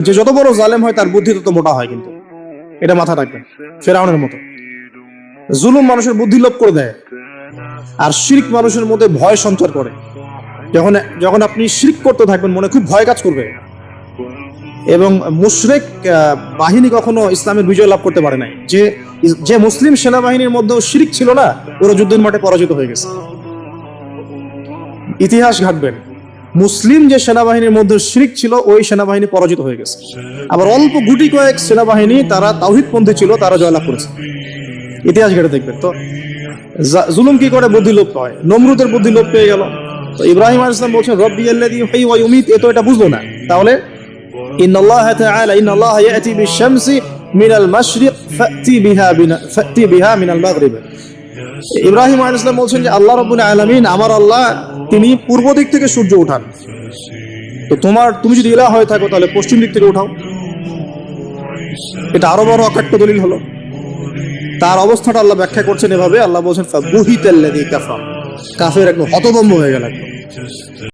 যে যত বড় জালেম হয় তার বুদ্ধি তত মোটা হয়, কিন্তু এটা মাথা রাখবেন। ফেরাউনের মতো জুলুম মানুষের বুদ্ধি লোপ করে দেয়, আর শিরক মানুষের মধ্যে ভয় সঞ্চার করে। যখন যখন আপনি শিরক করতে থাকবেন, মনে খুব ভয় কাজ করবে। এবং মুশরিক বাহিনী কখনো ইসলামের বিজয় লাভ করতে পারে নাই। যে মুসলিম সেনাবাহিনীর মধ্যে শিরক ছিল না, ওরা যুদ্ধের মাঠে পরাজিত হয়ে গেছে। ইতিহাস ঘাটবেন, মুসলিম যে সেনাবাহিনীর মধ্যে শিরক ছিল, ওই সেনাবাহিনী পরাজিত হয়ে গেছে। আবার অল্প গুটি কয়েক সেনাবাহিনী তারা তাওহীদপন্থী ছিল, তারা জয়লাভ করেছে। ইতিহাস ঘেটে দেখবেন। তো জুলুম কি করে? বুদ্ধি লোপ হয়। নমরুদের বুদ্ধি লোপ পেয়ে গেল। তো ইব্রাহিম আলাইহিস সালাম বলছেন রব্বি আল্লাযী ইউহয়ী ওয়া ইউমীত, এ তো এটা বুঝলো না। তাহলে ইন্নাল্লাহা তাআলা ইন্নাল্লাহা ইয়াতি বিশ-শামসি মিনাল মাশরিক ফাতি বিহা মিনাল মাগরিব। ইব্রাহিম আলাইহিস সালাম বলছেন যে আল্লাহ রাব্বুল আলামিন, আমার আল্লাহ, তিনি পূর্ব দিক থেকে সূর্য ওঠান। তো তুমি যদি ইলাহ হয়ে থাকো, তাহলে পশ্চিম দিক থেকে উঠাও। এটা আরো বড় অকাট্য দলিল হলো। তার অবস্থাটা আল্লাহ ব্যাখ্যা করছেন এভাবে। আল্লাহ বলছেন ফাবুহিতাল্লাযী কাফার, কাফের একদম হতভম্ব হয়ে গেল।